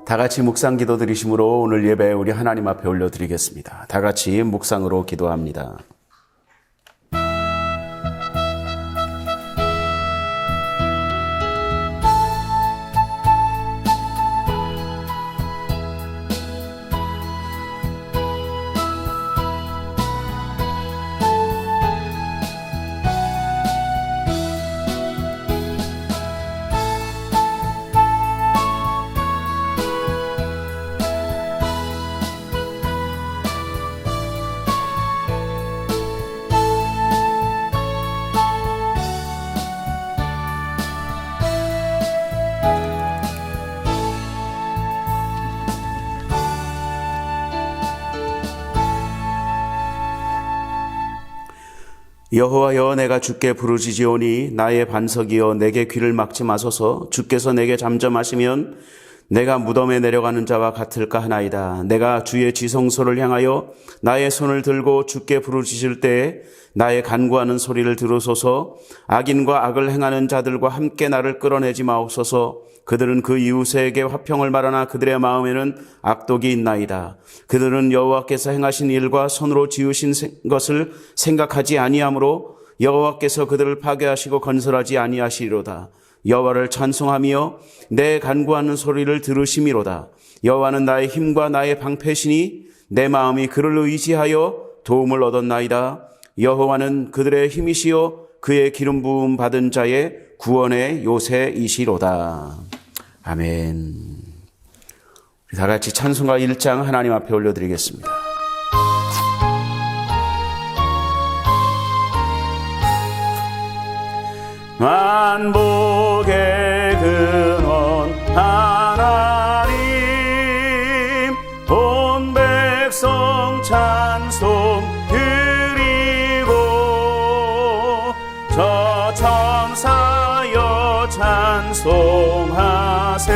다 같이 묵상 기도 드리심으로 오늘 예배 우리 하나님 앞에 올려드리겠습니다. 다 같이 묵상으로 기도합니다. 여호와여, 내가 주께 부르짖으오니 나의 반석이여 내게 귀를 막지 마소서. 주께서 내게 잠잠하시면 내가 무덤에 내려가는 자와 같을까 하나이다. 내가 주의 지성소를 향하여 나의 손을 들고 주께 부르짖을 때에 나의 간구하는 소리를 들으소서. 악인과 악을 행하는 자들과 함께 나를 끌어내지 마옵소서. 그들은 그 이웃에게 화평을 말하나 그들의 마음에는 악독이 있나이다. 그들은 여호와께서 행하신 일과 손으로 지으신 것을 생각하지 아니하므로 여호와께서 그들을 파괴하시고 건설하지 아니하시리로다. 여호와를 찬송하며 내 간구하는 소리를 들으심이로다. 여호와는 나의 힘과 나의 방패시니 내 마음이 그를 의지하여 도움을 얻었나이다. 여호와는 그들의 힘이시요 그의 기름 부음 받은 자의 구원의 요새이시로다. 아멘. 우리 다 같이 찬송가 1장 하나님 앞에 올려드리겠습니다. 만복의 근원 하나님, 온 백성 찬송 드리고 저 천사여 찬송하세.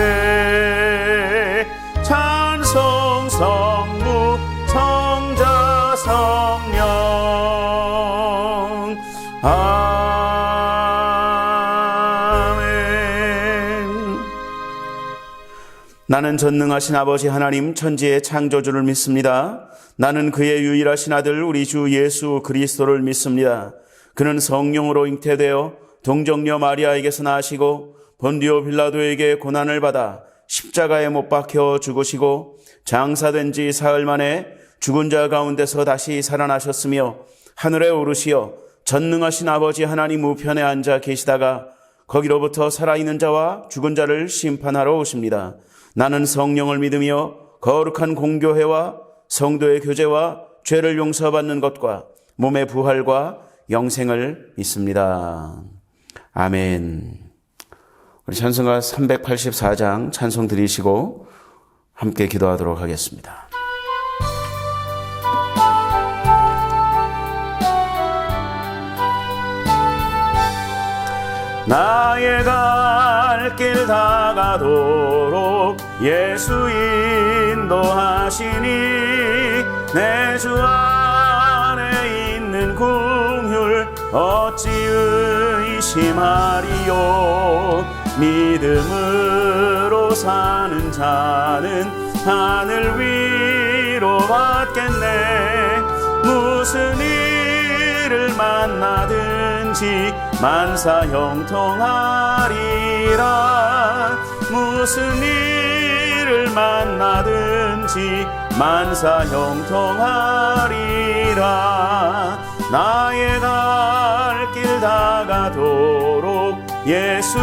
찬송 성부 성자 성령 아멘. 나는 전능하신 아버지 하나님 천지의 창조주를 믿습니다. 나는 그의 유일하신 아들 우리 주 예수 그리스도를 믿습니다. 그는 성령으로 잉태되어 동정녀 마리아에게서 나시고 본디오 빌라도에게 고난을 받아 십자가에 못 박혀 죽으시고 장사된 지 사흘 만에 죽은 자 가운데서 다시 살아나셨으며 하늘에 오르시어 전능하신 아버지 하나님 우편에 앉아 계시다가 거기로부터 살아있는 자와 죽은 자를 심판하러 오십니다. 나는 성령을 믿으며 거룩한 공교회와 성도의 교제와 죄를 용서받는 것과 몸의 부활과 영생을 믿습니다. 아멘. 우리 찬송가 384장 찬송 드리시고 함께 기도하도록 하겠습니다. 나의 갈 길 다가도록 예수 인도하시니 내 주 안에 있는 긍휼 어찌 의심하리요. 믿음으로 사는 자는 하늘 위로 받겠네. 무슨 일을 만나든지 만사 형통하리라. 무슨 일을 만나든지 만사 형통하리라. 나의 갈 길 다가도록 예수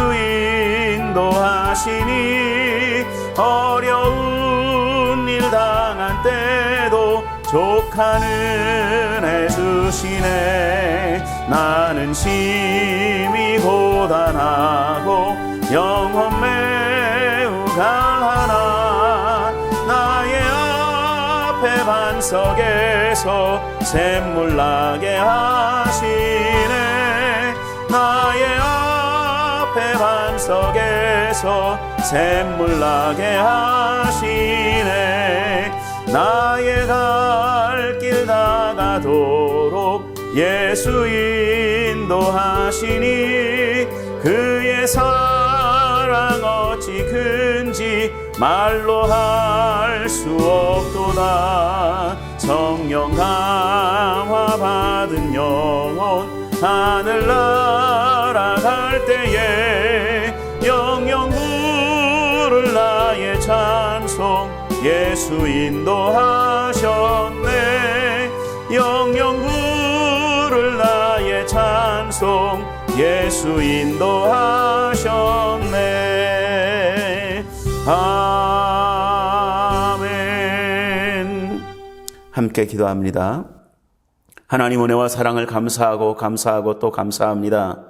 인도하시니 어려운 일 당한 때도 족한 은혜 주시네. 나는 심히 고단하고 영혼 매우 강하나 나의 앞에 반석에서 샘물 나게 하시네. 나의 앞에 반석에서 샘물 나게 하시네. 나의 갈 길 다가도록 예수 인도하시니 그의 사랑 어찌 큰지 말로 할 수 없도다. 성령 감화 받은 영혼 하늘 날아갈 때에 영영 부를 나의 찬송 예수 인도하셨네. 영영 부를 나의 찬송 예수 인도하셨네. 아멘. 함께 기도합니다. 하나님 은혜와 사랑을 감사하고 또 감사합니다.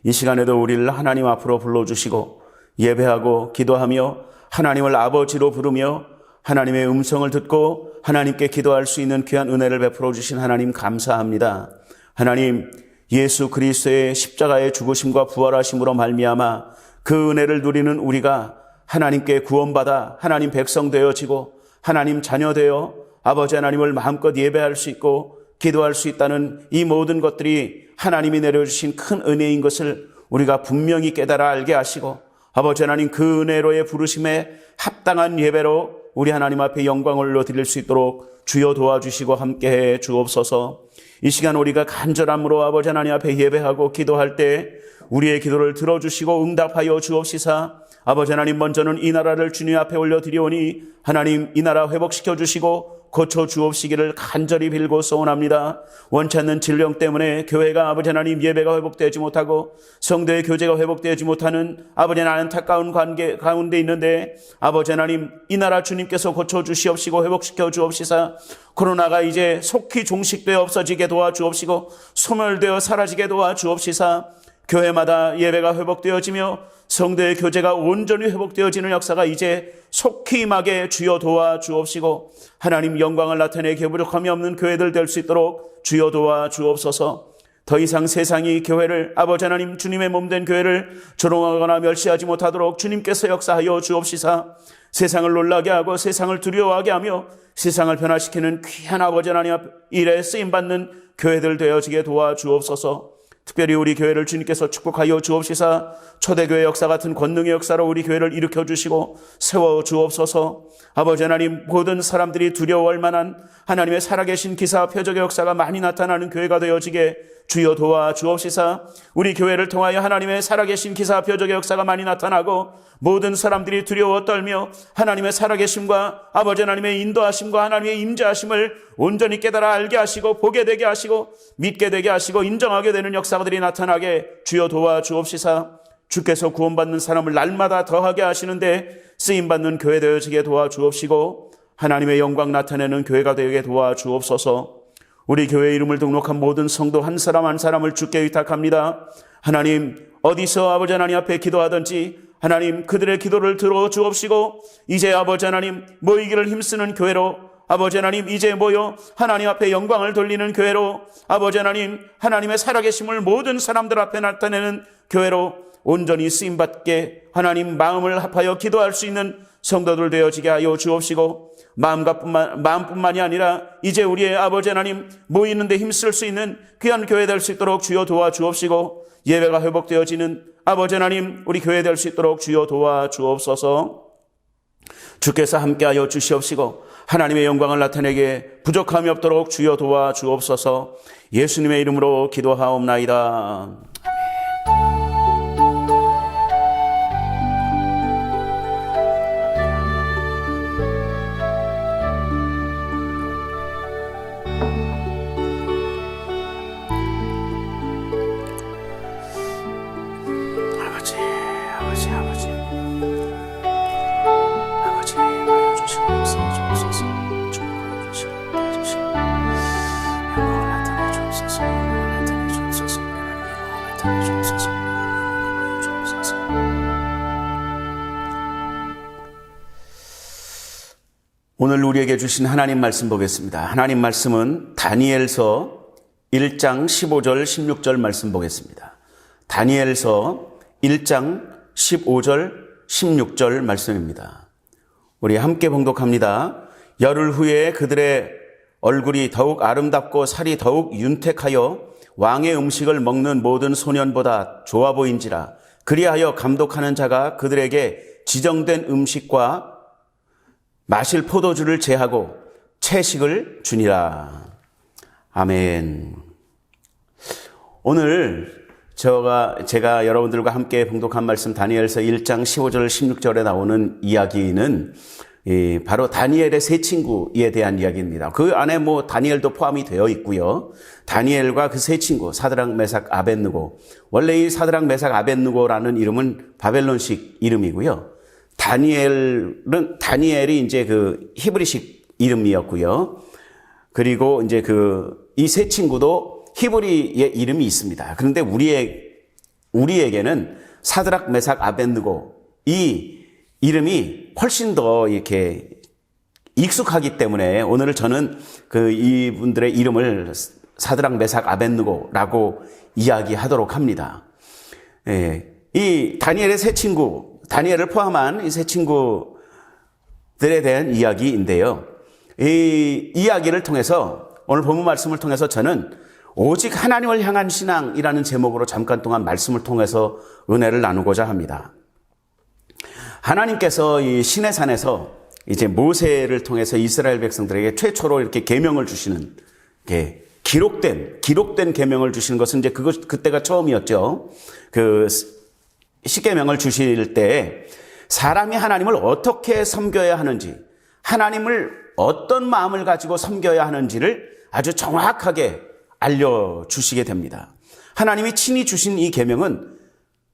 이 시간에도 우리를 하나님 앞으로 불러주시고 예배하고 기도하며 하나님을 아버지로 부르며 하나님의 음성을 듣고 하나님께 기도할 수 있는 귀한 은혜를 베풀어 주신 하나님 감사합니다. 하나님, 예수 그리스도의 십자가의 죽으심과 부활하심으로 말미암아 그 은혜를 누리는 우리가 하나님께 구원받아 하나님 백성 되어지고 하나님 자녀 되어 아버지 하나님을 마음껏 예배할 수 있고 기도할 수 있다는 이 모든 것들이 하나님이 내려주신 큰 은혜인 것을 우리가 분명히 깨달아 알게 하시고 아버지 하나님 그 은혜로의 부르심에 합당한 예배로 우리 하나님 앞에 영광을 올려드릴 수 있도록 주여 도와주시고 함께해 주옵소서. 이 시간 우리가 간절함으로 아버지 하나님 앞에 예배하고 기도할 때 우리의 기도를 들어주시고 응답하여 주옵시사. 아버지 하나님 먼저는 이 나라를 주님 앞에 올려드리오니 하나님 이 나라 회복시켜 주시고 고쳐 주옵시기를 간절히 빌고 소원합니다. 원치 않는 질병 때문에 교회가 아버지 하나님 예배가 회복되지 못하고 성도의 교제가 회복되지 못하는 아버지 하나님 안타까운 관계 가운데 있는데 아버지 하나님 이 나라 주님께서 고쳐 주시옵시고 회복시켜 주옵시사. 코로나가 이제 속히 종식되어 없어지게 도와주옵시고 소멸되어 사라지게 도와주옵시사. 교회마다 예배가 회복되어지며 성도의 교제가 온전히 회복되어지는 역사가 이제 속히 임하게 주여 도와주옵시고 하나님 영광을 나타내기에 부족함이 없는 교회들 될 수 있도록 주여 도와주옵소서. 더 이상 세상이 교회를 아버지 하나님 주님의 몸된 교회를 조롱하거나 멸시하지 못하도록 주님께서 역사하여 주옵시사. 세상을 놀라게 하고 세상을 두려워하게 하며 세상을 변화시키는 귀한 아버지 하나님 앞 일에 쓰임받는 교회들 되어지게 도와주옵소서. 특별히 우리 교회를 주님께서 축복하여 주옵시사. 초대교회 역사 같은 권능의 역사로 우리 교회를 일으켜 주시고 세워 주옵소서. 아버지 하나님 모든 사람들이 두려워할 만한 하나님의 살아계신 기사 표적의 역사가 많이 나타나는 교회가 되어지게 주여 도와 주옵시사. 우리 교회를 통하여 하나님의 살아계신 기사 표적의 역사가 많이 나타나고 모든 사람들이 두려워 떨며 하나님의 살아계심과 아버지 하나님의 인도하심과 하나님의 임재하심을 온전히 깨달아 알게 하시고 보게 되게 하시고 믿게 되게 하시고 인정하게 되는 역사들이 나타나게 주여 도와 주옵시사. 주께서 구원받는 사람을 날마다 더하게 하시는데 쓰임받는 교회 되어지게 도와주옵시고 하나님의 영광 나타내는 교회가 되게 도와주옵소서. 우리 교회 이름을 등록한 모든 성도 한 사람 한 사람을 주께 위탁합니다. 하나님 어디서 아버지 하나님 앞에 기도하든지 하나님 그들의 기도를 들어주옵시고 이제 아버지 하나님 모이기를 힘쓰는 교회로 아버지 하나님 이제 모여 하나님 앞에 영광을 돌리는 교회로 아버지 하나님 하나님의 살아계심을 모든 사람들 앞에 나타내는 교회로 온전히 쓰임받게 하나님 마음을 합하여 기도할 수 있는 성도들 되어지게 하여 주옵시고 마음뿐만이 아니라 이제 우리의 아버지 하나님 모이는 데 힘쓸 수 있는 귀한 교회 될 수 있도록 주여 도와주옵시고 예배가 회복되어지는 아버지 하나님 우리 교회 될 수 있도록 주여 도와주옵소서. 주께서 함께하여 주시옵시고 하나님의 영광을 나타내게 부족함이 없도록 주여 도와주옵소서. 예수님의 이름으로 기도하옵나이다. 오늘 우리에게 주신 하나님 말씀 보겠습니다. 하나님 말씀은 다니엘서 1장 15절 16절 말씀 보겠습니다. 다니엘서 1장 15절 16절 말씀입니다. 우리 함께 봉독합니다. 열흘 후에 그들의 얼굴이 더욱 아름답고 살이 더욱 윤택하여 왕의 음식을 먹는 모든 소년보다 좋아 보인지라. 그리하여 감독하는 자가 그들에게 지정된 음식과 마실 포도주를 제하고 채식을 주니라. 아멘. 오늘 제가 여러분들과 함께 봉독한 말씀 다니엘서 1장 15절 16절에 나오는 이야기는 바로 다니엘의 세 친구에 대한 이야기입니다. 그 안에 다니엘도 포함이 되어 있고요. 다니엘과 그 세 친구 사드락 메삭 아벳느고, 원래 이 사드락 메삭 아벳느고라는 이름은 바벨론식 이름이고요. 다니엘이 이제 그 히브리식 이름이었고요. 그리고 이제 이 세 친구도 히브리의 이름이 있습니다. 그런데 우리에게는 사드락 메삭 아벳느고 이 이름이 훨씬 더 이렇게 익숙하기 때문에 오늘 저는 이분들의 이름을 사드락 메삭 아벳느고라고 이야기하도록 합니다. 이 다니엘의 세 친구, 다니엘을 포함한 이 세 친구들에 대한 이야기인데요. 이 이야기를 통해서, 오늘 본문 말씀을 통해서 저는 오직 하나님을 향한 신앙이라는 제목으로 잠깐 동안 말씀을 통해서 은혜를 나누고자 합니다. 하나님께서 이 시내산에서 이제 모세를 통해서 이스라엘 백성들에게 최초로 이렇게 계명을 주시는, 기록된 계명을 주시는 것은 이제 그때가 처음이었죠. 그 십계명을 주실 때 사람이 하나님을 어떻게 섬겨야 하는지, 하나님을 어떤 마음을 가지고 섬겨야 하는지를 아주 정확하게 알려주시게 됩니다. 하나님이 친히 주신 이 계명은,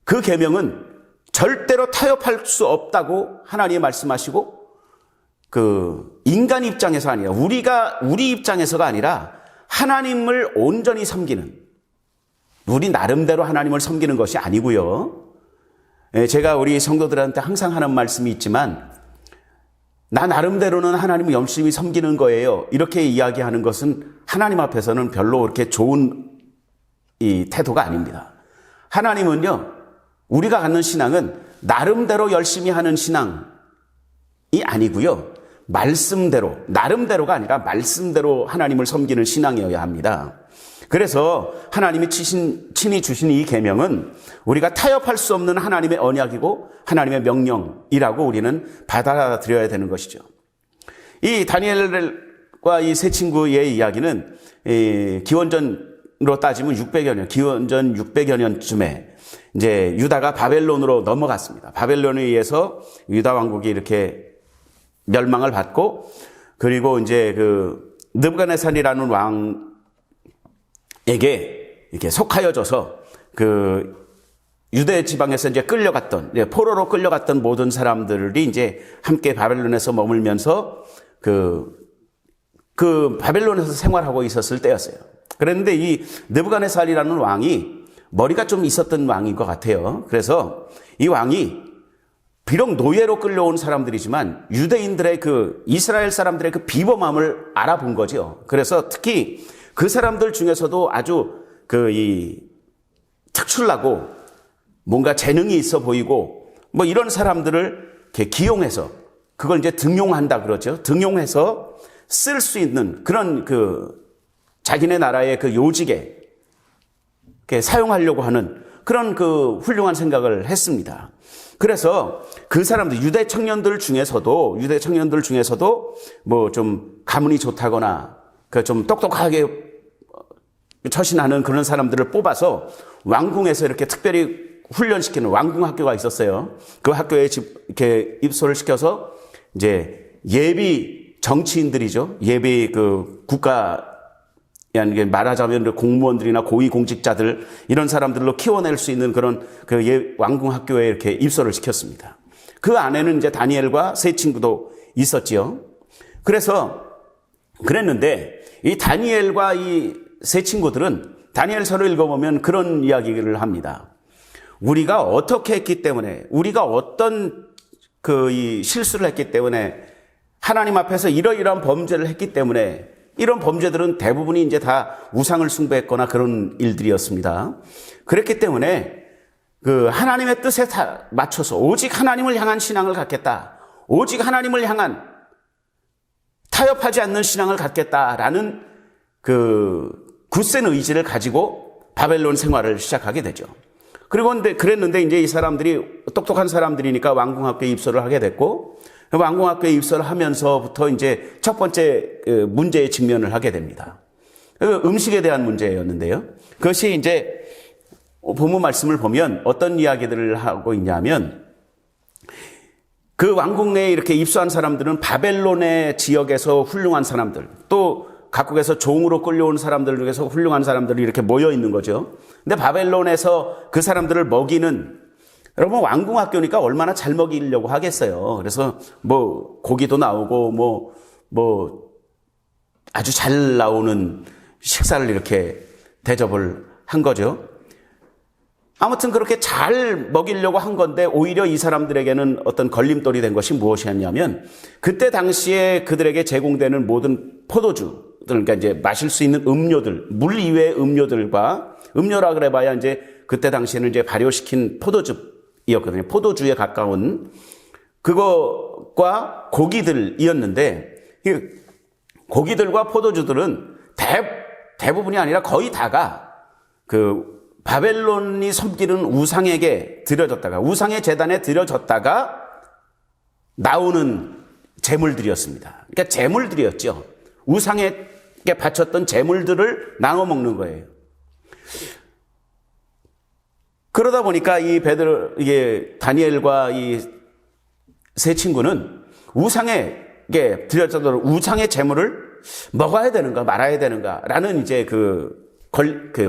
그 계명은 절대로 타협할 수 없다고 하나님이 말씀하시고, 인간 입장에서 아니라, 우리 입장에서가 아니라 하나님을 온전히 섬기는, 우리 나름대로 하나님을 섬기는 것이 아니고요. 제가 우리 성도들한테 항상 하는 말씀이 있지만, 나 나름대로는 하나님을 열심히 섬기는 거예요, 이렇게 이야기하는 것은 하나님 앞에서는 별로 그렇게 좋은 이 태도가 아닙니다. 하나님은요, 우리가 갖는 신앙은 나름대로 열심히 하는 신앙이 아니고요, 말씀대로, 나름대로가 아니라 말씀대로 하나님을 섬기는 신앙이어야 합니다. 그래서 하나님이 친히 주신 이 계명은 우리가 타협할 수 없는 하나님의 언약이고 하나님의 명령이라고 우리는 받아들여야 되는 것이죠. 이 다니엘과 이 세 친구의 이야기는 기원전으로 따지면 600여 년, 기원전 600여 년쯤에 이제 유다가 바벨론으로 넘어갔습니다. 바벨론에 의해서 유다 왕국이 이렇게 멸망을 받고, 그리고 이제 느부갓네살이라는 왕에게 이렇게 속하여져서 유대 지방에서 이제 끌려갔던, 포로로 끌려갔던 모든 사람들이 이제 함께 바벨론에서 머물면서 바벨론에서 생활하고 있었을 때였어요. 그런데 이 느부갓네살이라는 왕이 머리가 좀 있었던 왕인 것 같아요. 그래서 이 왕이 비록 노예로 끌려온 사람들이지만 유대인들의 이스라엘 사람들의 비범함을 알아본 거죠. 그래서 특히 그 사람들 중에서도 아주 특출나고 뭔가 재능이 있어 보이고 이런 사람들을 이렇게 기용해서, 그걸 이제 등용한다 그러죠. 등용해서 쓸 수 있는 그런 자기네 나라의 요직에 이렇게 사용하려고 하는 그런 훌륭한 생각을 했습니다. 그래서 그 사람들, 유대 청년들 중에서도 좀 가문이 좋다거나 좀 똑똑하게 처신하는 그런 사람들을 뽑아서 왕궁에서 이렇게 특별히 훈련시키는 왕궁 학교가 있었어요. 그 학교에 이렇게 입소를 시켜서 이제 예비 정치인들이죠. 예비 국가, 말하자면 공무원들이나 고위공직자들, 이런 사람들로 키워낼 수 있는 그런 왕궁 학교에 이렇게 입소를 시켰습니다. 그 안에는 이제 다니엘과 세 친구도 있었지요. 그랬는데 이 다니엘과 이 세 친구들은 다니엘서를 읽어보면 그런 이야기를 합니다. 우리가 어떻게 했기 때문에, 우리가 어떤 이 실수를 했기 때문에, 하나님 앞에서 이러이러한 범죄를 했기 때문에, 이런 범죄들은 대부분이 이제 다 우상을 숭배했거나 그런 일들이었습니다. 그랬기 때문에 하나님의 뜻에 맞춰서 오직 하나님을 향한 신앙을 갖겠다, 오직 하나님을 향한 타협하지 않는 신앙을 갖겠다라는 굳센 의지를 가지고 바벨론 생활을 시작하게 되죠. 그랬는데 이제 이 사람들이 똑똑한 사람들이니까 왕궁학교에 입소를 하게 됐고, 왕궁학교에 입소를 하면서부터 이제 첫 번째 문제에 직면을 하게 됩니다. 음식에 대한 문제였는데요. 그것이 이제 본문 말씀을 보면 어떤 이야기들을 하고 있냐면, 그 왕궁 내에 이렇게 입소한 사람들은 바벨론의 지역에서 훌륭한 사람들, 또 각국에서 종으로 끌려온 사람들 중에서 훌륭한 사람들이 이렇게 모여 있는 거죠. 근데 바벨론에서 그 사람들을 먹이는, 여러분 왕궁학교니까 얼마나 잘 먹이려고 하겠어요. 그래서 뭐 고기도 나오고 뭐 아주 잘 나오는 식사를 이렇게 대접을 한 거죠. 아무튼 그렇게 잘 먹이려고 한 건데 오히려 이 사람들에게는 어떤 걸림돌이 된 것이 무엇이었냐면, 그때 당시에 그들에게 제공되는 모든 포도주, 그러니까 이제 마실 수 있는 음료들, 물 이외의 음료들과, 음료라 그래봐야 이제 그때 당시에는 이제 발효시킨 포도주였거든요. 포도주에 가까운 그거과 고기들이었는데, 고기들과 포도주들은 대부분이 아니라 거의 다가 그 바벨론이 섬기는 우상에게 드려졌다가, 우상의 제단에 드려졌다가 나오는 제물들이었습니다. 그러니까 제물들이었죠. 우상에게 바쳤던 제물들을 나눠 먹는 거예요. 그러다 보니까 이게 다니엘과 이 세 친구는 우상에게 드려졌던 우상의 제물을 먹어야 되는가 말아야 되는가라는 이제 그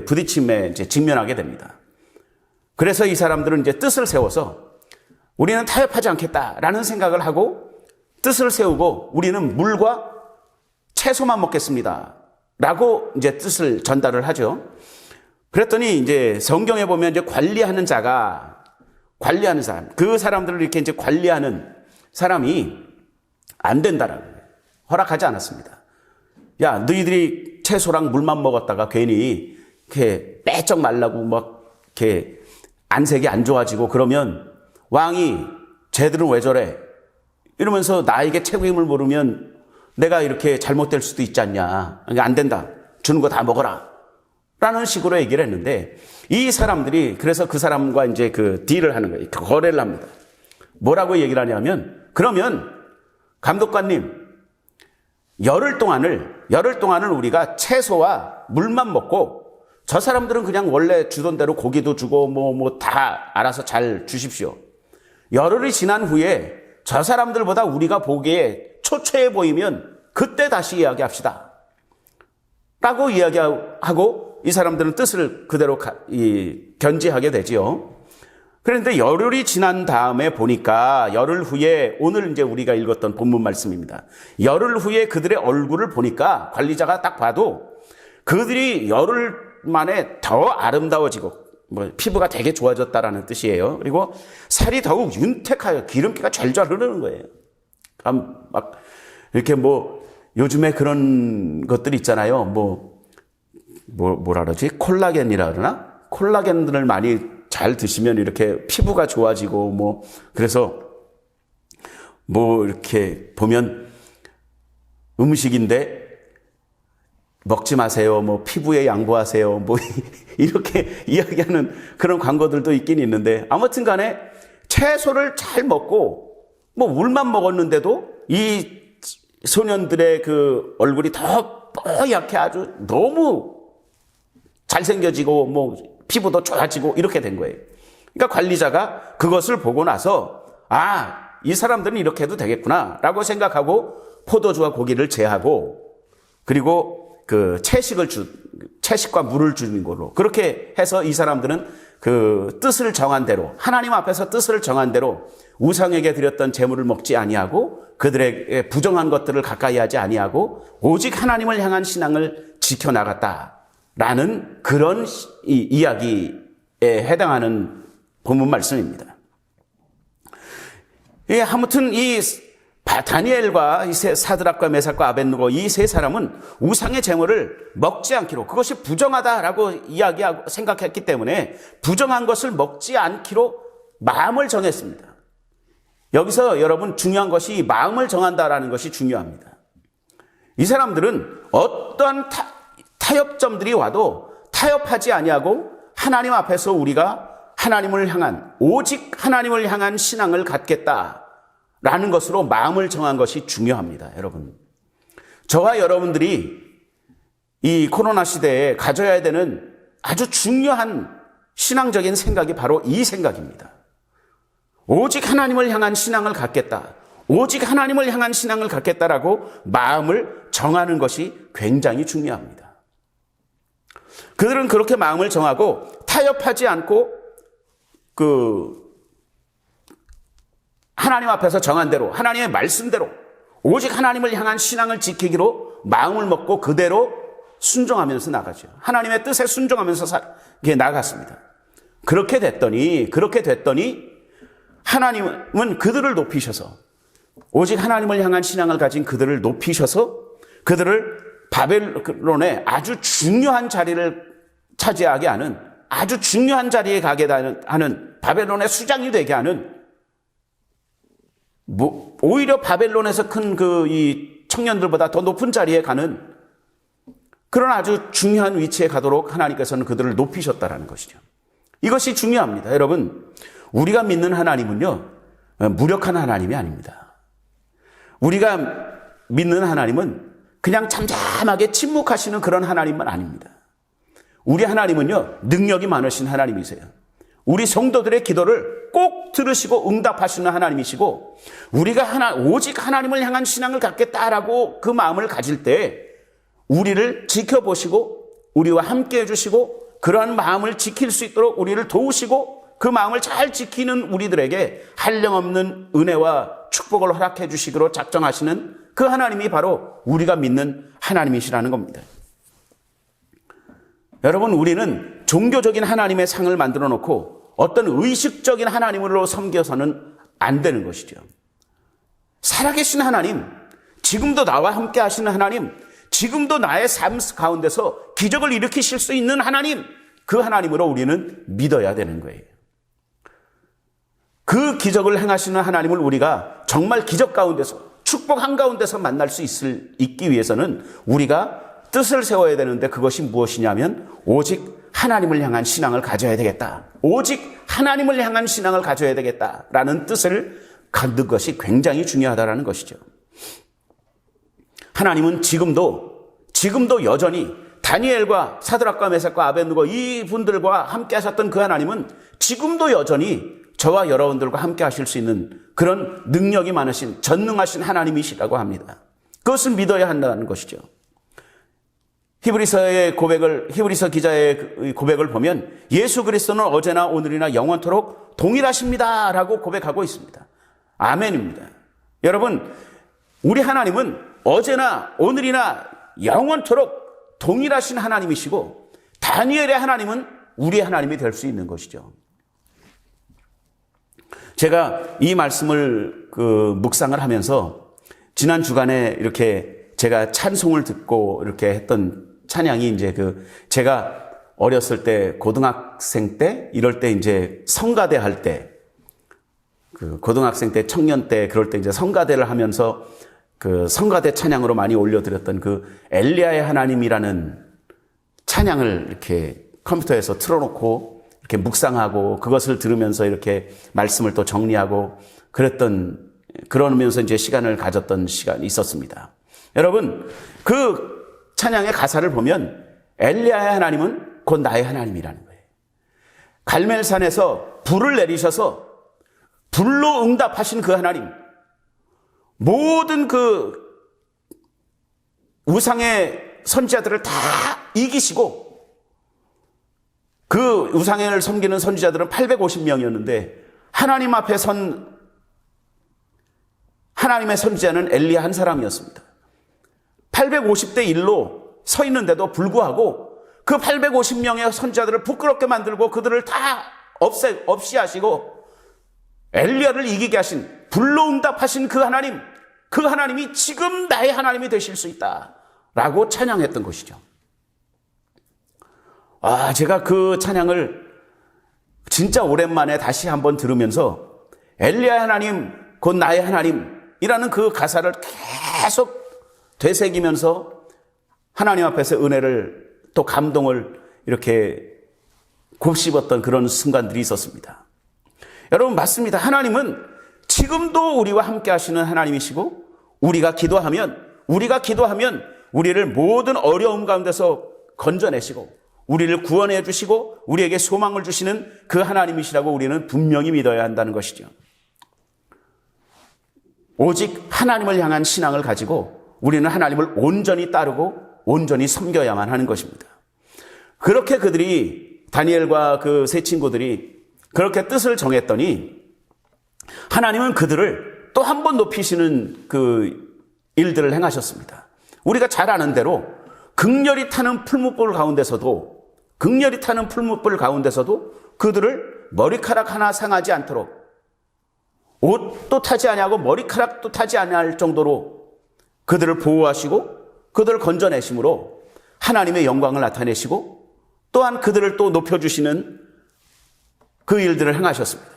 부딪힘에 이제 직면하게 됩니다. 그래서 이 사람들은 이제 뜻을 세워서 우리는 타협하지 않겠다라는 생각을 하고 뜻을 세우고 우리는 물과 채소만 먹겠습니다. 라고 이제 뜻을 전달을 하죠. 그랬더니 이제 성경에 보면 이제 관리하는 사람, 그 사람들을 이렇게 이제 관리하는 사람이 안 된다라는 거예요. 허락하지 않았습니다. 야, 너희들이 채소랑 물만 먹었다가 괜히 이렇게 빼쩍 말라고 막 이렇게 안색이 안 좋아지고 그러면 왕이 쟤들은 왜 저래? 이러면서 나에게 책임을 물으면 내가 이렇게 잘못될 수도 있지 않냐. 그러니까 안 된다. 주는 거 다 먹어라. 라는 식으로 얘기를 했는데, 이 사람들이 그래서 그 사람과 이제 그 딜을 하는 거예요. 거래를 합니다. 뭐라고 얘기를 하냐면, 그러면 감독관님, 열흘 동안을 우리가 채소와 물만 먹고 저 사람들은 그냥 원래 주던 대로 고기도 주고 뭐 다 알아서 잘 주십시오. 열흘이 지난 후에 저 사람들보다 우리가 보기에 초췌해 보이면 그때 다시 이야기합시다. 라고 이야기하고 이 사람들은 뜻을 그대로 견지하게 되지요. 그런데 열흘이 지난 다음에 보니까 열흘 후에 오늘 이제 우리가 읽었던 본문 말씀입니다. 열흘 후에 그들의 얼굴을 보니까 관리자가 딱 봐도 그들이 열흘 만에 더 아름다워지고 피부가 되게 좋아졌다라는 뜻이에요. 그리고 살이 더욱 윤택하여 기름기가 좔좔 흐르는 거예요. 막 이렇게 요즘에 그런 것들이 있잖아요. 뭐라 그러지? 콜라겐이라 그러나? 콜라겐들을 많이 잘 드시면 이렇게 피부가 좋아지고 그래서 이렇게 보면 음식인데 먹지 마세요. 피부에 양보하세요. 이렇게 이야기하는 그런 광고들도 있긴 있는데, 아무튼 간에 채소를 잘 먹고 물만 먹었는데도 이 소년들의 그 얼굴이 더 뽀얗게 아주 너무 잘생겨지고 피부도 좋아지고 이렇게 된 거예요. 그러니까 관리자가 그것을 보고 나서 이 사람들은 이렇게 해도 되겠구나 라고 생각하고 포도주와 고기를 제하고, 그리고 그 채식과 물을 주는 걸로 그렇게 해서 이 사람들은 그 뜻을 정한 대로, 하나님 앞에서 뜻을 정한 대로 우상에게 드렸던 제물을 먹지 아니하고 그들에게 부정한 것들을 가까이 하지 아니하고 오직 하나님을 향한 신앙을 지켜나갔다라는 그런 이야기에 해당하는 본문 말씀입니다. 아무튼 이 다니엘과 사드락과 메삭과 아벳느고 이 세 사람은 우상의 제물을 먹지 않기로, 그것이 부정하다라고 이야기하고 생각했기 때문에 부정한 것을 먹지 않기로 마음을 정했습니다. 여기서 여러분 중요한 것이 마음을 정한다라는 것이 중요합니다. 이 사람들은 어떠한 타협점들이 와도 타협하지 아니하고 하나님 앞에서 우리가 하나님을 향한, 오직 하나님을 향한 신앙을 갖겠다라는 것으로 마음을 정한 것이 중요합니다. 여러분, 저와 여러분들이 이 코로나 시대에 가져야 되는 아주 중요한 신앙적인 생각이 바로 이 생각입니다. 오직 하나님을 향한 신앙을 갖겠다, 오직 하나님을 향한 신앙을 갖겠다라고 마음을 정하는 것이 굉장히 중요합니다. 그들은 그렇게 마음을 정하고 타협하지 않고 하나님 앞에서 정한 대로, 하나님의 말씀대로 오직 하나님을 향한 신앙을 지키기로 마음을 먹고 그대로 순종하면서 나가죠. 하나님의 뜻에 순종하면서 나갔습니다. 그렇게 됐더니 하나님은 그들을 높이셔서, 오직 하나님을 향한 신앙을 가진 그들을 높이셔서 그들을 바벨론의 아주 중요한 자리를 차지하게 하는, 아주 중요한 자리에 가게 하는, 바벨론의 수장이 되게 하는, 오히려 바벨론에서 큰 이 청년들보다 더 높은 자리에 가는 그런 아주 중요한 위치에 가도록 하나님께서는 그들을 높이셨다라는 것이죠. 이것이 중요합니다. 여러분, 우리가 믿는 하나님은요, 무력한 하나님이 아닙니다. 우리가 믿는 하나님은 그냥 잠잠하게 침묵하시는 그런 하나님만 아닙니다. 우리 하나님은요, 능력이 많으신 하나님이세요. 우리 성도들의 기도를 꼭 들으시고 응답하시는 하나님이시고, 우리가 오직 하나님을 향한 신앙을 갖겠다라고 그 마음을 가질 때 우리를 지켜보시고 우리와 함께 해주시고 그러한 마음을 지킬 수 있도록 우리를 도우시고 그 마음을 잘 지키는 우리들에게 한량없는 은혜와 축복을 허락해 주시기로 작정하시는 그 하나님이 바로 우리가 믿는 하나님이시라는 겁니다. 여러분, 우리는 종교적인 하나님의 상을 만들어 놓고 어떤 의식적인 하나님으로 섬겨서는 안 되는 것이죠. 살아계신 하나님, 지금도 나와 함께 하시는 하나님, 지금도 나의 삶 가운데서 기적을 일으키실 수 있는 하나님, 그 하나님으로 우리는 믿어야 되는 거예요. 그 기적을 행하시는 하나님을 우리가 정말 기적 가운데서, 축복 한가운데서 만날 수 있기 위해서는 우리가 뜻을 세워야 되는데, 그것이 무엇이냐면 오직 하나님을 향한 신앙을 가져야 되겠다, 오직 하나님을 향한 신앙을 가져야 되겠다라는 뜻을 갖는 것이 굉장히 중요하다는 것이죠. 하나님은 지금도 여전히 다니엘과 사드락과 메삭과 아벳느고 이분들과 함께 하셨던 그 하나님은 지금도 여전히 저와 여러분들과 함께 하실 수 있는 그런 능력이 많으신 전능하신 하나님이시라고 합니다. 그것을 믿어야 한다는 것이죠. 히브리서 기자의 고백을 보면 예수 그리스도는 어제나 오늘이나 영원토록 동일하십니다라고 고백하고 있습니다. 아멘입니다. 여러분, 우리 하나님은 어제나 오늘이나 영원토록 동일하신 하나님이시고, 다니엘의 하나님은 우리의 하나님이 될 수 있는 것이죠. 제가 이 말씀을 묵상을 하면서 지난 주간에 이렇게 제가 찬송을 듣고 이렇게 했던 찬양이 이제 제가 어렸을 때, 고등학생 때, 이럴 때 이제 성가대 할 때, 고등학생 때, 청년 때, 그럴 때 이제 성가대를 하면서 성가대 찬양으로 많이 올려드렸던 엘리야의 하나님이라는 찬양을 이렇게 컴퓨터에서 틀어놓고 이렇게 묵상하고 그것을 들으면서 이렇게 말씀을 또 정리하고 그러면서 이제 시간을 가졌던 시간이 있었습니다. 여러분, 그 찬양의 가사를 보면 엘리야의 하나님은 곧 나의 하나님이라는 거예요. 갈멜산에서 불을 내리셔서 불로 응답하신 그 하나님, 모든 우상의 선지자들을 다 이기시고, 그 우상을 섬기는 선지자들은 850명이었는데 하나님 앞에 선 하나님의 선지자는 엘리야 한 사람이었습니다. 850대 1로 서 있는데도 불구하고 그 850명의 선지자들을 부끄럽게 만들고 그들을 다 없이 하시고 엘리야를 이기게 하신, 불로 응답하신 그 하나님이 지금 나의 하나님이 되실 수 있다라고 찬양했던 것이죠. 제가 그 찬양을 진짜 오랜만에 다시 한번 들으면서 엘리야의 하나님, 곧 나의 하나님이라는 그 가사를 계속 되새기면서 하나님 앞에서 은혜를, 또 감동을 이렇게 곱씹었던 그런 순간들이 있었습니다. 여러분, 맞습니다. 하나님은 지금도 우리와 함께 하시는 하나님이시고, 우리가 기도하면 우리를 모든 어려움 가운데서 건져내시고 우리를 구원해 주시고 우리에게 소망을 주시는 그 하나님이시라고 우리는 분명히 믿어야 한다는 것이죠. 오직 하나님을 향한 신앙을 가지고 우리는 하나님을 온전히 따르고 온전히 섬겨야만 하는 것입니다. 그렇게 그들이, 다니엘과 그 세 친구들이 그렇게 뜻을 정했더니 하나님은 그들을 또 한 번 높이시는 그 일들을 행하셨습니다. 우리가 잘 아는 대로 극렬히 타는 풀무불 가운데서도 그들을 머리카락 하나 상하지 않도록, 옷도 타지 아니하고 머리카락도 타지 아니할 정도로 그들을 보호하시고 그들을 건져내심으로 하나님의 영광을 나타내시고 또한 그들을 또 높여주시는 그 일들을 행하셨습니다.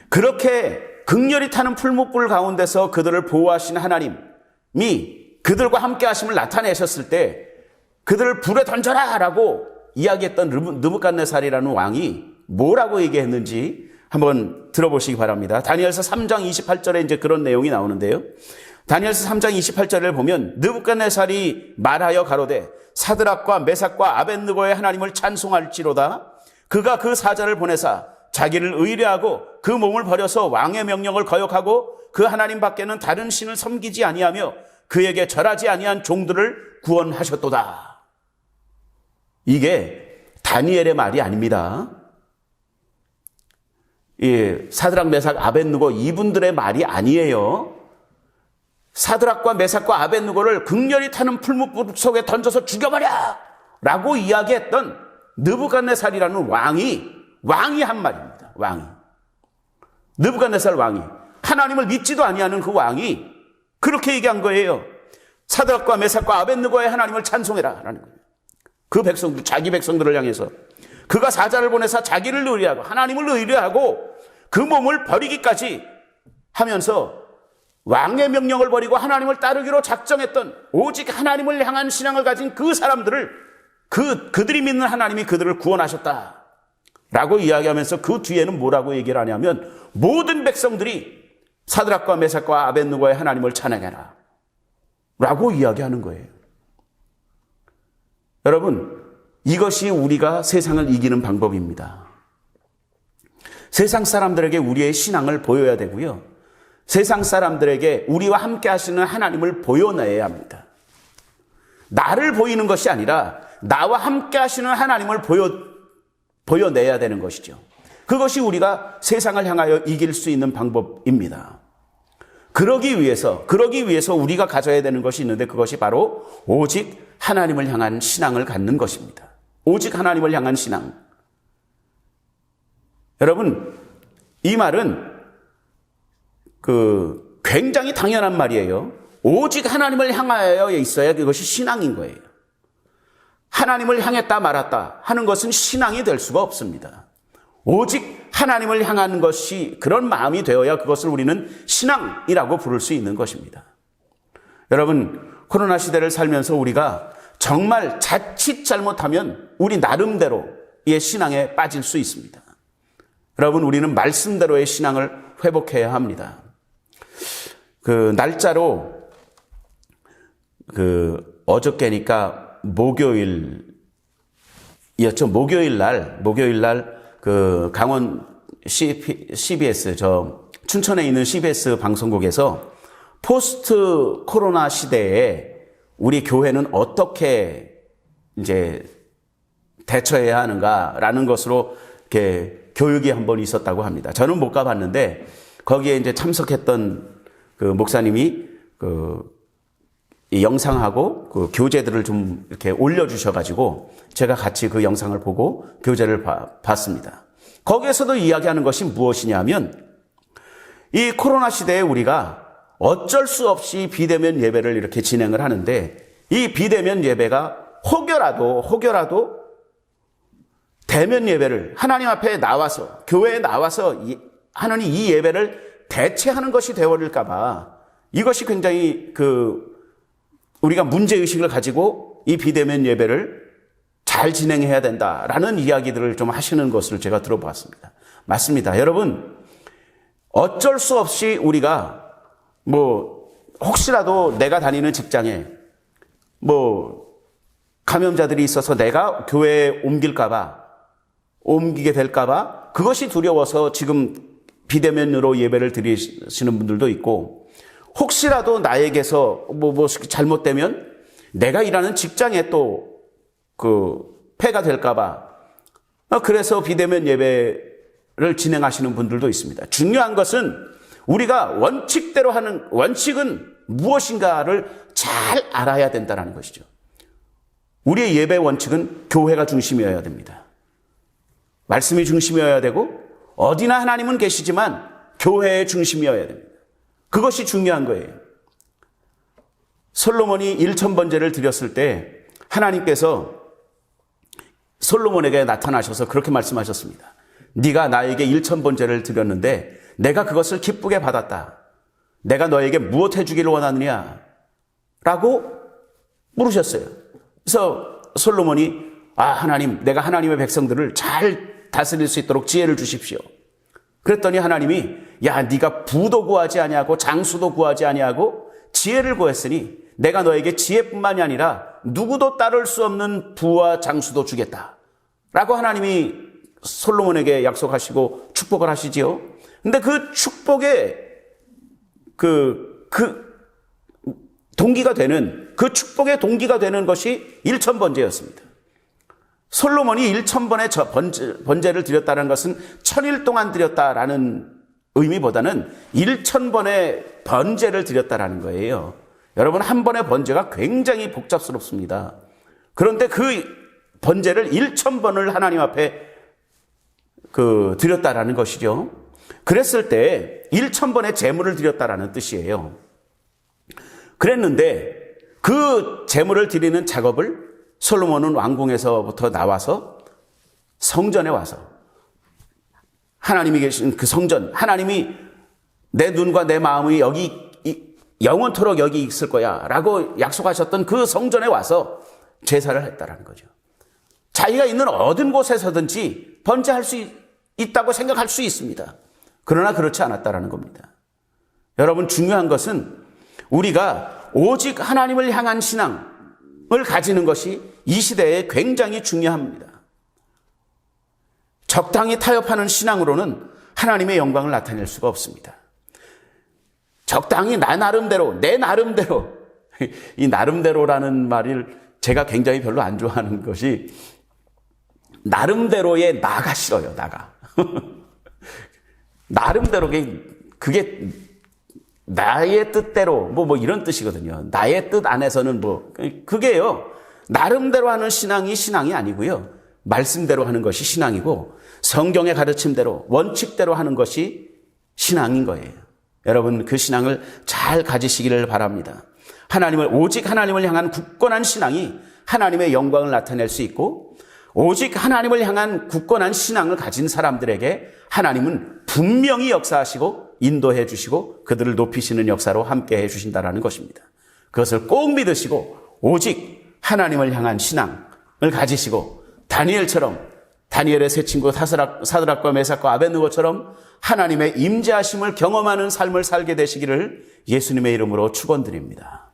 그렇게 극렬히 타는 풀무불 가운데서 그들을 보호하신 하나님이 그들과 함께 하심을 나타내셨을 때 그들을 불에 던져라 라고 이야기했던 느부갓네살이라는 왕이 뭐라고 얘기했는지 한번 들어보시기 바랍니다. 다니엘서 3장 28절에 이제 그런 내용이 나오는데요. 다니엘서 3장 28절을 보면 느부갓네살이 말하여 가로되 사드락과 메삭과 아벳느고의 하나님을 찬송할지로다. 그가 그 사자를 보내사 자기를 의뢰하고 그 몸을 버려서 왕의 명령을 거역하고 그 하나님 밖에는 다른 신을 섬기지 아니하며 그에게 절하지 아니한 종들을 구원하셨도다. 이게 다니엘의 말이 아닙니다. 사드락, 메삭, 아벳느고 이분들의 말이 아니에요. 사드락과 메삭과 아벳느고를 극렬히 타는 풀무불 속에 던져서 죽여버려! 라고 이야기했던 느부갓네살이라는 왕이 한 말입니다. 느부갓네살 왕이, 하나님을 믿지도 아니하는 그 왕이 그렇게 얘기한 거예요. 사드락과 메삭과 아벳느고의 하나님을 찬송해라 라는 거예요. 그 백성들, 자기 백성들을 향해서 그가 사자를 보내서 자기를 의뢰하고 하나님을 의뢰하고 그 몸을 버리기까지 하면서 왕의 명령을 버리고 하나님을 따르기로 작정했던 오직 하나님을 향한 신앙을 가진 그 사람들을 그들이 믿는 하나님이 그들을 구원하셨다 라고 이야기하면서 그 뒤에는 뭐라고 얘기를 하냐면 모든 백성들이 사드락과 메삭과 아벳느고의 하나님을 찬양해라 라고 이야기하는 거예요. 여러분, 이것이 우리가 세상을 이기는 방법입니다. 세상 사람들에게 우리의 신앙을 보여야 되고요. 세상 사람들에게 우리와 함께 하시는 하나님을 보여내야 합니다. 나를 보이는 것이 아니라 나와 함께 하시는 하나님을 보여내야 되는 것이죠. 그것이 우리가 세상을 향하여 이길 수 있는 방법입니다. 그러기 위해서 우리가 가져야 되는 것이 있는데 그것이 바로 오직 하나님을 향한 신앙을 갖는 것입니다. 오직 하나님을 향한 신앙. 여러분, 이 말은 굉장히 당연한 말이에요. 오직 하나님을 향하여 있어야 그것이 신앙인 거예요. 하나님을 향했다 말았다 하는 것은 신앙이 될 수가 없습니다. 오직 하나님을 향하는 것이 그런 마음이 되어야 그것을 우리는 신앙이라고 부를 수 있는 것입니다. 여러분, 코로나 시대를 살면서 우리가 정말 자칫 잘못하면 우리 나름대로의 신앙에 빠질 수 있습니다. 여러분, 우리는 말씀대로의 신앙을 회복해야 합니다. 날짜로 어저께니까 목요일이었죠. 목요일 날 강원 CBS, 춘천에 있는 CBS 방송국에서 포스트 코로나 시대에 우리 교회는 어떻게 이제 대처해야 하는가라는 것으로 이렇게 교육이 한번 있었다고 합니다. 저는 못 가봤는데 거기에 이제 참석했던 그 목사님이 이 영상하고 그 교재들을 좀 이렇게 올려주셔가지고 제가 같이 그 영상을 보고 교재를 봤습니다. 거기에서도 이야기하는 것이 무엇이냐면 이 코로나 시대에 우리가 어쩔 수 없이 비대면 예배를 이렇게 진행을 하는데 이 비대면 예배가 혹여라도 대면 예배를 하나님 앞에 나와서 교회에 나와서 하는 이 예배를 대체하는 것이 되어버릴까 봐 이것이 굉장히 우리가 문제의식을 가지고 이 비대면 예배를 잘 진행해야 된다라는 이야기들을 좀 하시는 것을 제가 들어보았습니다. 맞습니다. 여러분, 어쩔 수 없이 우리가 혹시라도 내가 다니는 직장에 감염자들이 있어서 내가 교회에 옮기게 될까봐 그것이 두려워서 지금 비대면으로 예배를 드리시는 분들도 있고, 혹시라도 나에게서 잘못되면 내가 일하는 직장에 또 폐가 될까봐 그래서 비대면 예배를 진행하시는 분들도 있습니다. 중요한 것은 우리가 원칙은 무엇인가를 잘 알아야 된다는 것이죠. 우리의 예배 원칙은 교회가 중심이어야 됩니다. 말씀이 중심이어야 되고, 어디나 하나님은 계시지만 교회의 중심이어야 됩니다. 그것이 중요한 거예요. 솔로몬이 1000번제를 드렸을 때 하나님께서 솔로몬에게 나타나셔서 그렇게 말씀하셨습니다. 네가 나에게 1000번제를 드렸는데 내가 그것을 기쁘게 받았다. 내가 너에게 무엇 해주기를 원하느냐? 라고 물으셨어요. 그래서 솔로몬이 하나님, 내가 하나님의 백성들을 잘 다스릴 수 있도록 지혜를 주십시오. 그랬더니 하나님이 네가 부도 구하지 아니하고 장수도 구하지 아니하고 지혜를 구했으니 내가 너에게 지혜뿐만이 아니라 누구도 따를 수 없는 부와 장수도 주겠다 라고 하나님이 솔로몬에게 약속하시고 축복을 하시지요. 근데 그 축복의 축복의 동기가 되는 것이 1000번제였습니다. 솔로몬이 1000번의 번제를 드렸다는 것은 1000일 동안 드렸다라는 의미보다는 1000번의 번제를 드렸다라는 거예요. 여러분, 한 번의 번제가 굉장히 복잡스럽습니다. 그런데 그 번제를 1000번을 하나님 앞에 드렸다라는 것이죠. 그랬을 때 1000번의 제물을 드렸다라는 뜻이에요. 그랬는데 그 제물을 드리는 작업을 솔로몬은 왕궁에서부터 나와서 성전에 와서 하나님이 계신 그 성전, 하나님이 내 눈과 내 마음이 영원토록 여기 있을 거야 라고 약속하셨던 그 성전에 와서 제사를 했다라는 거죠. 자기가 있는 어떤 곳에서든지 번제할 수 있다고 생각할 수 있습니다. 그러나 그렇지 않았다라는 겁니다. 여러분, 중요한 것은 우리가 오직 하나님을 향한 신앙을 가지는 것이 이 시대에 굉장히 중요합니다. 적당히 타협하는 신앙으로는 하나님의 영광을 나타낼 수가 없습니다. 적당히 내 나름대로 이 나름대로라는 말을 제가 굉장히 별로 안 좋아하는 것이 나름대로의 나가 싫어요. 나가 나름대로 그게 나의 뜻대로 이런 뜻이거든요. 나의 뜻 안에서는 그게요. 나름대로 하는 신앙이 아니고요. 말씀대로 하는 것이 신앙이고 성경의 가르침대로 원칙대로 하는 것이 신앙인 거예요. 여러분, 그 신앙을 잘 가지시기를 바랍니다. 오직 하나님을 향한 굳건한 신앙이 하나님의 영광을 나타낼 수 있고, 오직 하나님을 향한 굳건한 신앙을 가진 사람들에게 하나님은 분명히 역사하시고 인도해 주시고 그들을 높이시는 역사로 함께 해 주신다는 것입니다. 그것을 꼭 믿으시고 오직 하나님을 향한 신앙을 가지시고 다니엘의 세 친구 사드락과 메삭과 아벳느고처럼 하나님의 임재하심을 경험하는 삶을 살게 되시기를 예수님의 이름으로 축원드립니다.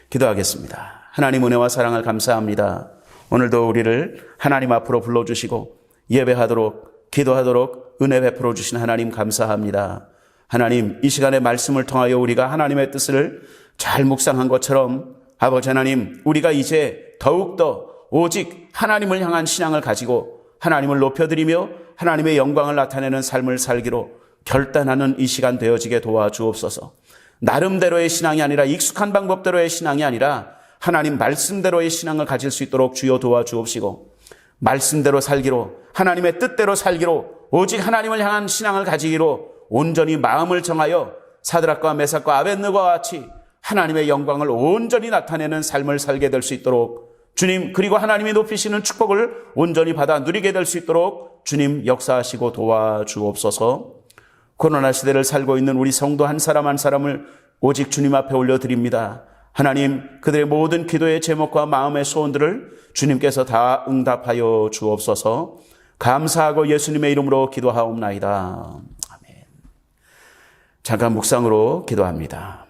기도하겠습니다. 하나님 은혜와 사랑을 감사합니다. 오늘도 우리를 하나님 앞으로 불러주시고 예배하도록 기도하도록 은혜 베풀어 주신 하나님 감사합니다. 하나님, 이 시간에 말씀을 통하여 우리가 하나님의 뜻을 잘 묵상한 것처럼 아버지 하나님, 우리가 이제 더욱더 오직 하나님을 향한 신앙을 가지고 하나님을 높여드리며 하나님의 영광을 나타내는 삶을 살기로 결단하는 이 시간 되어지게 도와주옵소서. 나름대로의 신앙이 아니라 익숙한 방법대로의 신앙이 아니라 하나님 말씀대로의 신앙을 가질 수 있도록 주여 도와주옵시고, 말씀대로 살기로, 하나님의 뜻대로 살기로, 오직 하나님을 향한 신앙을 가지기로 온전히 마음을 정하여 사드락과 메삭과 아벳느고와 같이 하나님의 영광을 온전히 나타내는 삶을 살게 될 수 있도록 주님, 그리고 하나님이 높이시는 축복을 온전히 받아 누리게 될 수 있도록 주님 역사하시고 도와주옵소서. 코로나 시대를 살고 있는 우리 성도 한 사람 한 사람을 오직 주님 앞에 올려드립니다. 하나님, 그들의 모든 기도의 제목과 마음의 소원들을 주님께서 다 응답하여 주옵소서. 감사하고 예수님의 이름으로 기도하옵나이다. 아멘. 잠깐 묵상으로 기도합니다.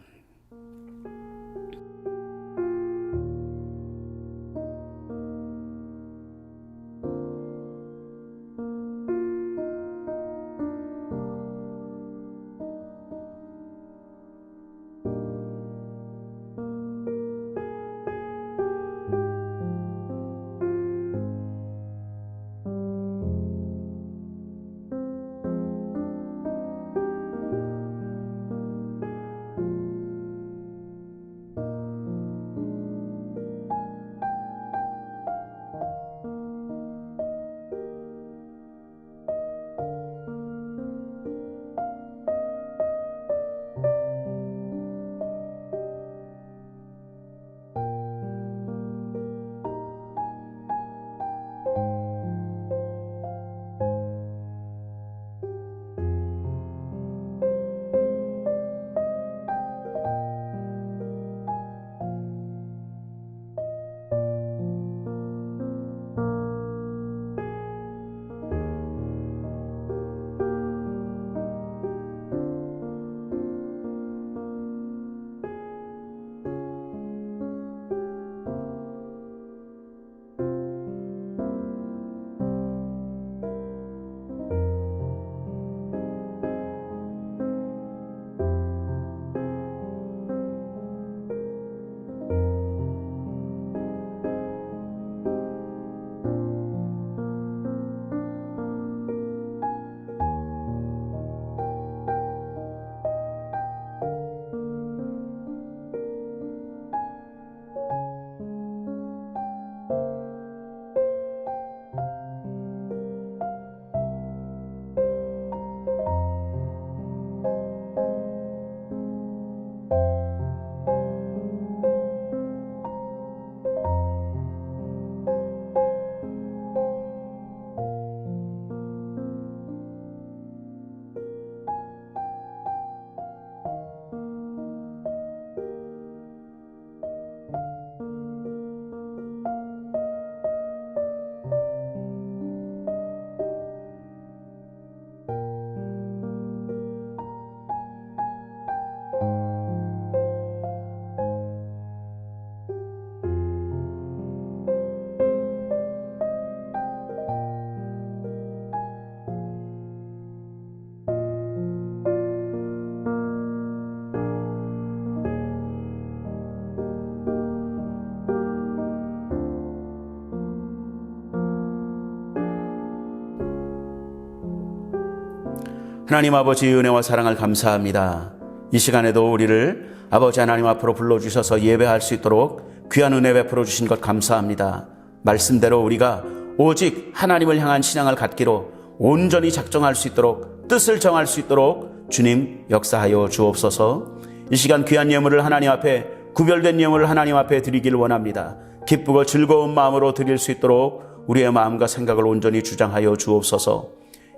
하나님 아버지의 은혜와 사랑을 감사합니다. 이 시간에도 우리를 아버지 하나님 앞으로 불러주셔서 예배할 수 있도록 귀한 은혜 베풀어 주신 것 감사합니다. 말씀대로 우리가 오직 하나님을 향한 신앙을 갖기로 온전히 작정할 수 있도록, 뜻을 정할 수 있도록 주님 역사하여 주옵소서. 이 시간 귀한 예물을 하나님 앞에, 구별된 예물을 하나님 앞에 드리기를 원합니다. 기쁘고 즐거운 마음으로 드릴 수 있도록 우리의 마음과 생각을 온전히 주장하여 주옵소서.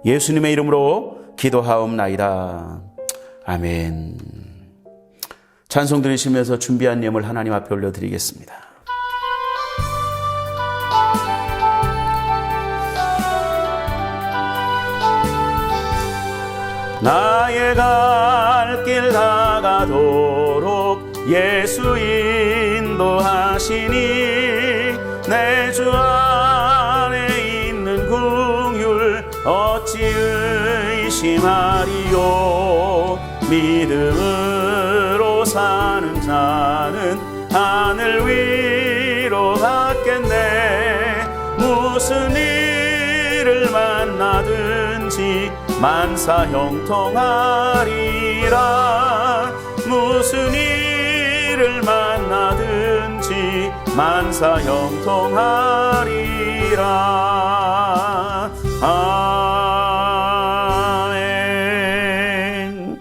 예수님의 이름으로 기도하옵나이다. 아멘. 찬송 들으시면서 준비한 예물 하나님 앞에 올려드리겠습니다. 나의 갈 길 다가도록 예수 인도하시니 내 주 안에 있는 긍휼 어찌 의심하리요. 믿음으로 사는 자는 하늘 위로 갔겠네. 무슨 일을 만나든지 만사 형통하리라. 무슨 일을 만나든지 만사 형통하리라. 아멘.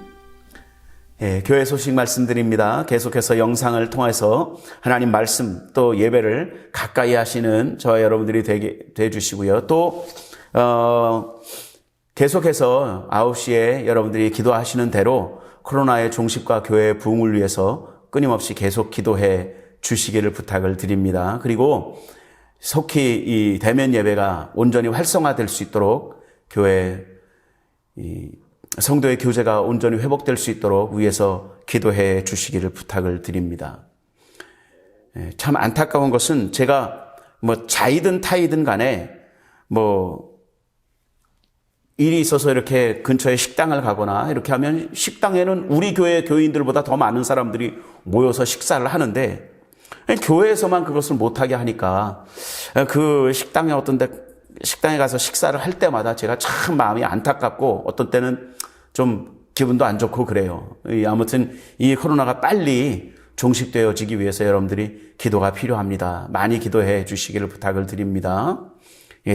교회 소식 말씀드립니다. 계속해서 영상을 통해서 하나님 말씀 또 예배를 가까이 하시는 저와 여러분들이 되게 주시고요. 또 계속해서 9시에 여러분들이 기도하시는 대로 코로나의 종식과 교회의 부흥을 위해서 끊임없이 계속 기도해 주시기를 부탁을 드립니다. 그리고 속히 이 대면 예배가 온전히 활성화될 수 있도록 교회 성도의 교제가 온전히 회복될 수 있도록 위에서 기도해 주시기를 부탁을 드립니다. 참 안타까운 것은 제가 자이든 타이든 간에 일이 있어서 이렇게 근처에 식당을 가거나 이렇게 하면 식당에는 우리 교회 교인들보다 더 많은 사람들이 모여서 식사를 하는데 교회에서만 그것을 못하게 하니까 그 식당에 식당에 가서 식사를 할 때마다 제가 참 마음이 안타깝고 어떤 때는 좀 기분도 안 좋고 그래요. 아무튼 이 코로나가 빨리 종식되어지기 위해서 여러분들이 기도가 필요합니다. 많이 기도해 주시기를 부탁을 드립니다.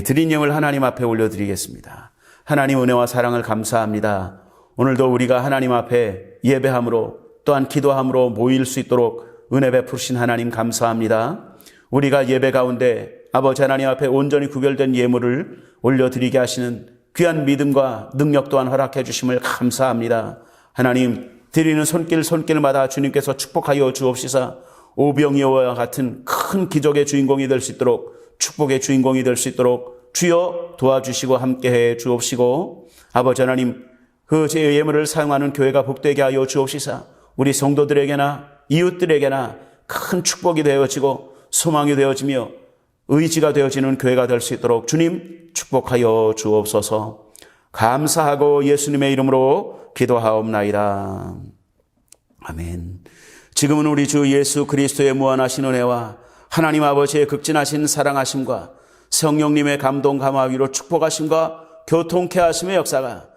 드린 영을 하나님 앞에 올려드리겠습니다. 하나님 은혜와 사랑을 감사합니다. 오늘도 우리가 하나님 앞에 예배함으로 또한 기도함으로 모일 수 있도록 은혜 베푸신 하나님 감사합니다. 우리가 예배 가운데 아버지 하나님 앞에 온전히 구별된 예물을 올려드리게 하시는 귀한 믿음과 능력 또한 허락해 주심을 감사합니다. 하나님 드리는 손길마다 주님께서 축복하여 주옵시사 오병이어와 같은 큰 기적의 주인공이 될 수 있도록 축복의 주인공이 될 수 있도록 주여 도와주시고 함께해 주옵시고 아버지 하나님 그 제 예물을 사용하는 교회가 복되게 하여 주옵시사 우리 성도들에게나 이웃들에게나 큰 축복이 되어지고 소망이 되어지며 의지가 되어지는 교회가 될 수 있도록 주님 축복하여 주옵소서. 감사하고 예수님의 이름으로 기도하옵나이다. 아멘. 지금은 우리 주 예수 그리스도의 무한하신 은혜와 하나님 아버지의 극진하신 사랑하심과 성령님의 감동 감화위로 축복하심과 교통케 하심의 역사가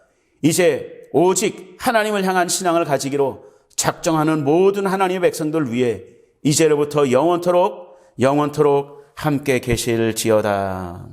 이제 오직 하나님을 향한 신앙을 가지기로 작정하는 모든 하나님의 백성들 위해 이제로부터 영원토록 함께 계실지어다.